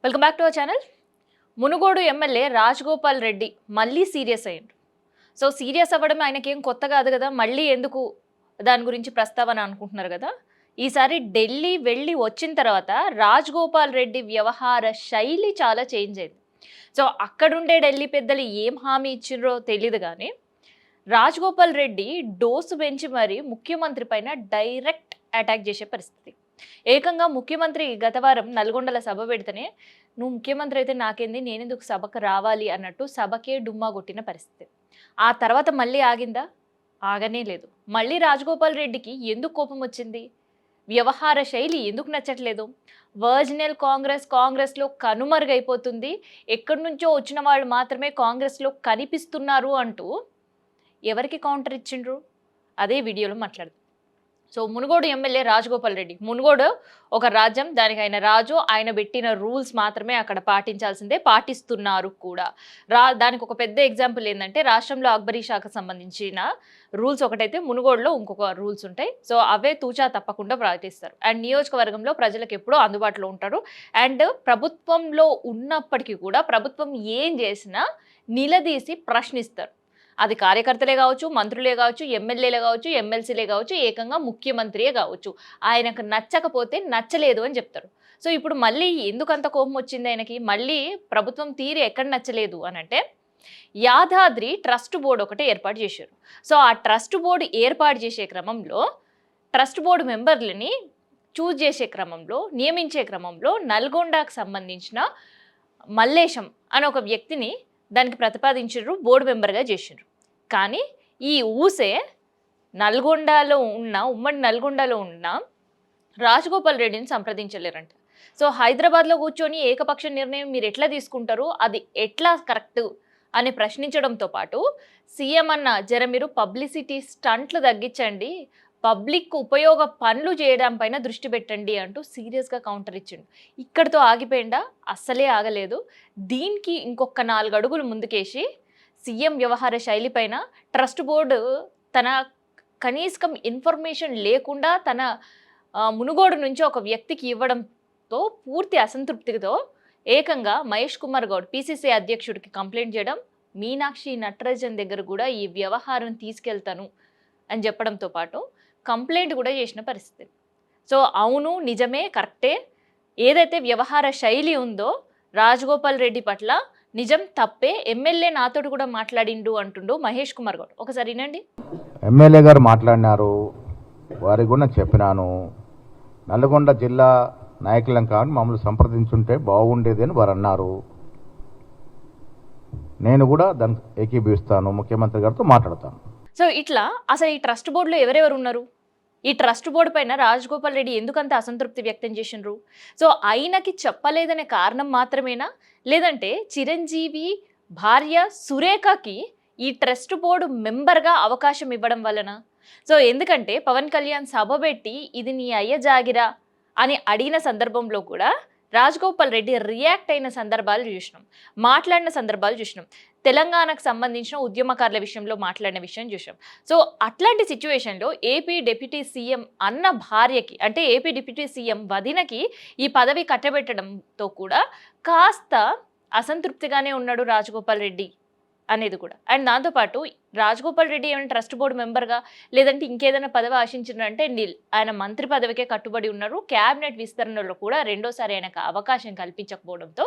Welcome back to our channel. Munugode MLA Rajagopal Reddy మళ్ళీ serious అయ్యిండు. So serious అవ్వడం ఆయనకేం కొత్త కాదు కదా, మళ్ళీ ఎందుకు దాని గురించి ప్రస్తావన అనుకుంటున్నారు కదా. ఈసారి ఢిల్లీ వెళ్ళి వచ్చిన తర్వాత రాజగోపాల్ రెడ్డి వ్యవహార శైలి చాలా చేంజ్ అయింది. సో అక్కడుండే ఢిల్లీ పెద్దలు ఏం హామీ ఇచ్చిండ్రో తెలియదు కానీ రాజగోపాల్ రెడ్డి డోసు పెంచి మరి ముఖ్యమంత్రి పైన డైరెక్ట్ అటాక్ చేసే పరిస్థితి. ఏకంగా ముఖ్యమంత్రి గత వారం నల్గొండల సభ పెడితేనే నువ్వు ముఖ్యమంత్రి అయితే నాకేంది, నేనెందుకు సభకు రావాలి అన్నట్టు సభకే డుమ్మా కొట్టిన పరిస్థితి. ఆ తర్వాత మళ్ళీ ఆగిందా? ఆగనే లేదు. మళ్ళీ రాజగోపాల్ రెడ్డికి ఎందుకు కోపం వచ్చింది? వ్యవహార శైలి ఎందుకు నచ్చట్లేదు? వర్జినల్ కాంగ్రెస్లో కనుమరుగైపోతుంది, ఎక్కడి నుంచో వచ్చిన వాళ్ళు మాత్రమే కాంగ్రెస్లో కనిపిస్తున్నారు అంటూ ఎవరికి కౌంటర్ ఇచ్చిండ్రు? అదే వీడియోలో మాట్లాడదాం. So Munugode MLA Rajagopal Reddy. మునుగోడు ఒక రాజ్యం, దానికి ఆయన రాజు, ఆయన పెట్టిన రూల్స్ మాత్రమే అక్కడ పాటించాల్సిందే, పాటిస్తున్నారు కూడా. దానికి ఒక పెద్ద ఎగ్జాంపుల్ ఏంటంటే రాష్ట్రంలో అక్బరీ శాఖకు సంబంధించిన రూల్స్ ఒకటైతే మునుగోడులో ఇంకొక రూల్స్ ఉంటాయి. సో అవే తూచా తప్పకుండా పాటిస్తారు. అండ్ నియోజకవర్గంలో ప్రజలకు ఎప్పుడూ అందుబాటులో ఉంటారు. అండ్ ప్రభుత్వంలో ఉన్నప్పటికీ కూడా ప్రభుత్వం ఏం చేసినా నిలదీసి ప్రశ్నిస్తారు. అది కార్యకర్తలే కావచ్చు, మంత్రులే కావచ్చు, ఎమ్మెల్యేలే కావచ్చు, ఎమ్మెల్సీలే కావచ్చు, ఏకంగా ముఖ్యమంత్రియే కావచ్చు. ఆయనకు నచ్చకపోతే నచ్చలేదు అని చెప్తారు. సో ఇప్పుడు మళ్ళీ ఎందుకంత కోపం వచ్చింది ఆయనకి? మళ్ళీ ప్రభుత్వం తీరు ఎక్కడ నచ్చలేదు అని అంటే యాదాద్రి ట్రస్ట్ బోర్డు ఒకటి ఏర్పాటు చేశారు. సో ఆ ట్రస్ట్ బోర్డు ఏర్పాటు చేసే క్రమంలో ట్రస్ట్ బోర్డు మెంబర్లని చూజ్ చేసే క్రమంలో, నియమించే క్రమంలో నల్గొండకు సంబంధించిన మల్లేశం అనే ఒక వ్యక్తిని దానికి ప్రతిపాదించారు, బోర్డు మెంబర్గా చేసిండ్రు. కానీ ఈ ఊసే ఉమ్మడి నల్గొండలో ఉన్న రాజగోపాల్ రెడ్డిని సంప్రదించలేరంట. సో హైదరాబాద్లో కూర్చొని ఏకపక్ష నిర్ణయం మీరు ఎట్లా తీసుకుంటారు, అది ఎట్లా కరెక్ట్ అని ప్రశ్నించడంతో పాటు సీఎం అన్న జర మీరు పబ్లిసిటీ స్టంట్లు తగ్గించండి, పబ్లిక్ ఉపయోగ పనులు చేయడం పైన దృష్టి పెట్టండి అంటూ సీరియస్గా కౌంటర్ ఇచ్చిండు. ఇక్కడితో ఆగిపోయిందా? అస్సలే ఆగలేదు. దీనికి ఇంకొక 4 అడుగులు ముందుకేసి సీఎం వ్యవహార శైలి పైన ట్రస్ట్ బోర్డు తన కనీసం ఇన్ఫర్మేషన్ లేకుండా తన మునుగోడు నుంచి ఒక వ్యక్తికి ఇవ్వడంతో పూర్తి అసంతృప్తితో ఏకంగా మహేష్ కుమార్ గౌడ్ పిసిసి అధ్యక్షుడికి కంప్లైంట్ చేయడం, మీనాక్షి నటరాజన్ దగ్గర కూడా ఈ వ్యవహారం తీసుకెళ్తాను అని చెప్పడంతో పాటు కంప్లైంట్ కూడా చేసిన పరిస్థితి. సో అవును, నిజమే, కరెక్టే, ఏదైతే వ్యవహార శైలి ఉందో రాజగోపాల్ రెడ్డి పట్ల నిజం తప్పే, ఎమ్మెల్యే నాతోటి కూడా మాట్లాడిండు అంటుండు మహేష్ కుమార్ గౌడ్. ఒకసారి వినండి. ఎమ్మెల్యే గారు మాట్లాడినారు, వారికి కూడా చెప్పినాను, నల్గొండ జిల్లా నాయకులం కానీ మమ్మల్ని సంప్రదించుంటే బాగుండేది అని వారు అన్నారు. నేను కూడా దాన్ని ఏకీభవిస్తాను, ముఖ్యమంత్రి గారితో మాట్లాడతాను. సో ఇట్లా అసలు ఈ ట్రస్ట్ బోర్డులో ఎవరెవరు ఉన్నారు? ఈ ట్రస్ట్ బోర్డు పైన రాజగోపాల్ రెడ్డి ఎందుకంత అసంతృప్తి వ్యక్తం చేసిండ్రు? సో ఆయనకి చెప్పలేదనే కారణం మాత్రమేనా, లేదంటే చిరంజీవి భార్య సురేఖకి ఈ ట్రస్ట్ బోర్డు మెంబర్గా అవకాశం ఇవ్వడం వలన? సో ఎందుకంటే పవన్ కళ్యాణ్ సభ పెట్టి ఇది నీ అయ్య జాగిరా అని అడిగిన సందర్భంలో కూడా రాజగోపాల్ రెడ్డి రియాక్ట్ అయిన సందర్భాలు చూసినాం, మాట్లాడిన సందర్భాలు చూసినాం, తెలంగాణకు సంబంధించిన ఉద్యమకారుల విషయంలో మాట్లాడిన విషయం చూసాం. సో అట్లాంటి సిచ్యువేషన్లో ఏపీ డిప్యూటీ సీఎం అన్న భార్యకి, అంటే ఏపీ డిప్యూటీ సీఎం వదినకి ఈ పదవి కట్టబెట్టడంతో కూడా కాస్త అసంతృప్తిగానే ఉన్నాడు రాజగోపాల్ రెడ్డి అనేది కూడా. అండ్ దాంతోపాటు రాజగోపాల్ రెడ్డి ఏమైనా ట్రస్ట్ బోర్డు మెంబర్గా లేదంటే ఇంకేదైనా పదవి ఆశించారంటే ఆయన మంత్రి పదవికే కట్టుబడి ఉన్నారు. క్యాబినెట్ విస్తరణలో కూడా రెండోసారి ఆయనకు అవకాశం కల్పించకపోవడంతో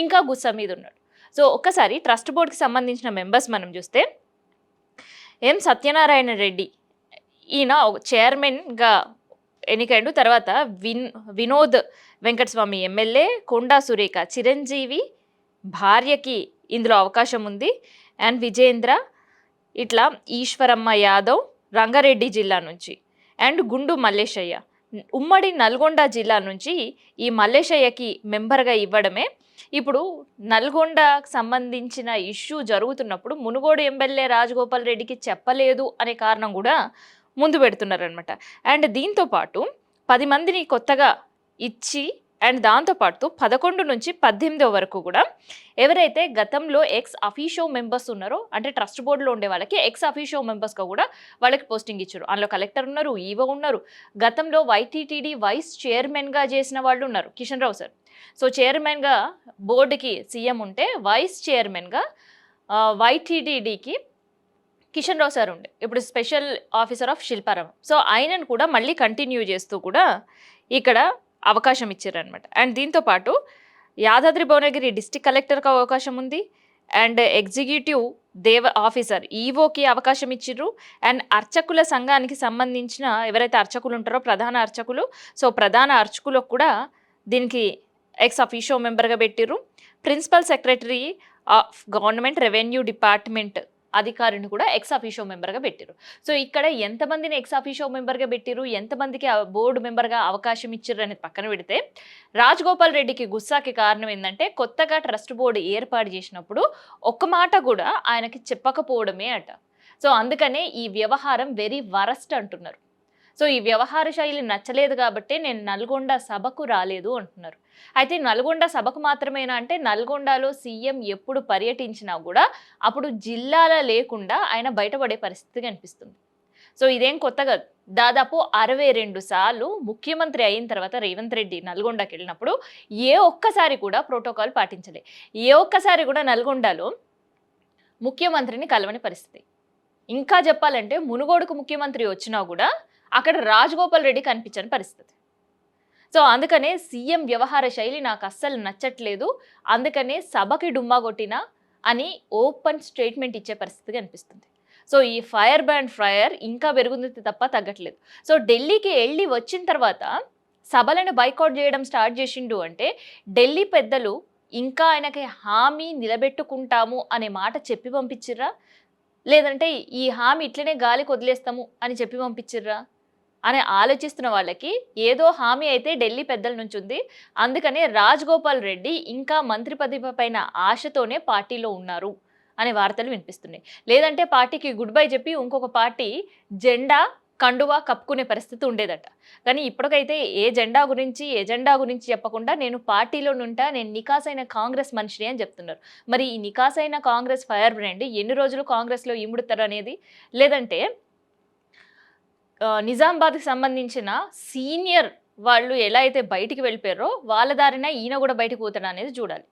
ఇంకా గుస్స మీద ఉన్నాడు. సో ఒక్కసారి ట్రస్ట్ బోర్డుకి సంబంధించిన మెంబర్స్ మనం చూస్తే ఎం సత్యనారాయణ రెడ్డి, ఈయన చైర్మన్గా ఎన్నికైండు. తర్వాత వినోద్ వెంకటస్వామి ఎమ్మెల్యే, కొండా సురేఖ చిరంజీవి భార్యకి ఇందులో అవకాశం ఉంది. అండ్ విజేంద్ర, ఇట్లా ఈశ్వరమ్మ యాదవ్ రంగారెడ్డి జిల్లా నుంచి, అండ్ గుండు మల్లేశయ్య ఉమ్మడి నల్గొండ జిల్లా నుంచి ఈ మల్లేశయ్యకి మెంబర్గా ఇవ్వడమే ఇప్పుడు నల్గొండకు సంబంధించిన ఇష్యూ జరుగుతున్నప్పుడు మునుగోడు ఎమ్మెల్యే రాజగోపాల్ రెడ్డికి చెప్పలేదు అనే కారణం కూడా ముందు పెడుతున్నారనమాట. అండ్ దీంతోపాటు 10 మందిని కొత్తగా ఇచ్చి అండ్ దాంతోపాటు 11 నుంచి 18 వరకు కూడా ఎవరైతే గతంలో ఎక్స్ అఫీషియో మెంబర్స్ ఉన్నారో, అంటే ట్రస్ట్ బోర్డులో ఉండే వాళ్ళకి ఎక్స్ అఫీషియో మెంబర్స్గా కూడా వాళ్ళకి పోస్టింగ్ ఇచ్చారు. అందులో కలెక్టర్ ఉన్నారు, ఈవో ఉన్నారు, గతంలో వైటీటీడీ వైస్ చైర్మన్గా చేసిన వాళ్ళు ఉన్నారు, కిషన్ రావు సార్. సో చైర్మన్గా బోర్డుకి సీఎం ఉంటే వైస్ చైర్మన్గా వైటీడీడీకి కిషన్ రావు సార్ ఉండే, ఇప్పుడు special officer of Shilparamam. So ఆయనను కూడా మళ్ళీ కంటిన్యూ చేస్తూ కూడా ఇక్కడ అవకాశం ఇచ్చారనమాట. అండ్ దీంతో పాటు యాదాద్రి భువనగిరి డిస్టిక్ కలెక్టర్కి అవకాశం ఉంది, అండ్ ఎగ్జిక్యూటివ్ ఆఫీసర్ ఈవోకి అవకాశం ఇచ్చిర్రు, అండ్ అర్చకుల సంఘానికి సంబంధించిన ఎవరైతే అర్చకులు ఉంటారో ప్రధాన అర్చకులు, సో ప్రధాన అర్చకులకు కూడా దీనికి ఎక్స్ అఫీషియో మెంబర్గా పెట్టిర్రు. Principal secretary of government revenue department అధికారిని కూడా ఎక్స్ అఫీషియో మెంబర్గా పెట్టిరు. సో ఇక్కడ ఎంతమందిని ఎక్స్ అఫీషియో మెంబర్గా పెట్టిరు, ఎంతమందికి బోర్డు మెంబర్గా అవకాశం ఇచ్చిర్రు అనేది పక్కన పెడితే, రాజగోపాల్ రెడ్డికి గుస్సాకి కారణం ఏంటంటే కొత్తగా ట్రస్ట్ బోర్డు ఏర్పాటు చేసినప్పుడు ఒక్క మాట కూడా ఆయనకి చెప్పకపోవడమే అట. సో అందుకనే ఈ వ్యవహారం వెరీ వరస్ట్ అంటున్నారు. సో ఈ వ్యవహార శైలి నచ్చలేదు కాబట్టి నేను నల్గొండ సభకు రాలేదు అంటున్నారు. అయితే నల్గొండ సభకు మాత్రమేనా అంటే, నల్గొండలో సీఎం ఎప్పుడు పర్యటించినా కూడా అప్పుడు జిల్లాల లేకుండా ఆయన బయటపడే పరిస్థితి కనిపిస్తుంది. సో ఇదేం కొత్తగా, దాదాపు 62 సార్లు ముఖ్యమంత్రి అయిన తర్వాత రేవంత్ రెడ్డి నల్గొండకి వెళ్ళినప్పుడు ఏ ఒక్కసారి కూడా ప్రోటోకాల్ పాటించలే, ఏ ఒక్కసారి కూడా నల్గొండలో ముఖ్యమంత్రిని కలవని పరిస్థితి. ఇంకా చెప్పాలంటే మునుగోడుకు ముఖ్యమంత్రి వచ్చినా కూడా అక్కడ రాజగోపాల్ రెడ్డి కనిపించని పరిస్థితి. సో అందుకనే సీఎం వ్యవహార శైలి నాకు అస్సలు నచ్చట్లేదు, అందుకనే సభకి డుమ్మా కొట్టినా అని ఓపెన్ స్టేట్మెంట్ ఇచ్చే పరిస్థితి కనిపిస్తుంది. సో ఈ ఫైర్ బ్యాండ్ ఫైర్ ఇంకా పెరుగుతుంది తప్ప తగ్గట్లేదు. సో ఢిల్లీకి వెళ్ళి వచ్చిన తర్వాత సభలను బైకాట్ చేయడం స్టార్ట్ చేసిండు అంటే, ఢిల్లీ పెద్దలు ఇంకా ఆయనకి హామీ నిలబెట్టుకుంటాము అనే మాట చెప్పి పంపించిర్రా, లేదంటే ఈ హామీ ఇట్లనే గాలికి వదిలేస్తాము అని చెప్పి పంపించిర్రా అని ఆలోచిస్తున్న వాళ్ళకి ఏదో హామీ అయితే ఢిల్లీ పెద్దల నుంచి ఉంది. అందుకనే రాజగోపాల్ రెడ్డి ఇంకా మంత్రి పదవి పైన ఆశతోనే పార్టీలో ఉన్నారు అనే వార్తలు వినిపిస్తున్నాయి. లేదంటే పార్టీకి గుడ్ బై చెప్పి ఇంకొక పార్టీ జెండా కండువా కప్పుకునే పరిస్థితి ఉండేదట. కానీ ఇప్పటికైతే ఏ జెండా గురించి చెప్పకుండా నేను పార్టీలో నుంటా, నేను నికాసైన కాంగ్రెస్ మనిషిని అని చెప్తున్నారు. మరి ఈ నికాసైన కాంగ్రెస్ ఫైర్ బ్రాండ్ ఎన్ని రోజులు కాంగ్రెస్లో ఇముడుతారు అనేది, లేదంటే నిజామాబాద్కి సంబంధించిన సీనియర్ వాళ్ళు ఎలా అయితే బయటికి వెళ్ళిపోయారో వాళ్ళ దారిన ఈయన కూడా బయటకు పోతాడు అనేది చూడాలి.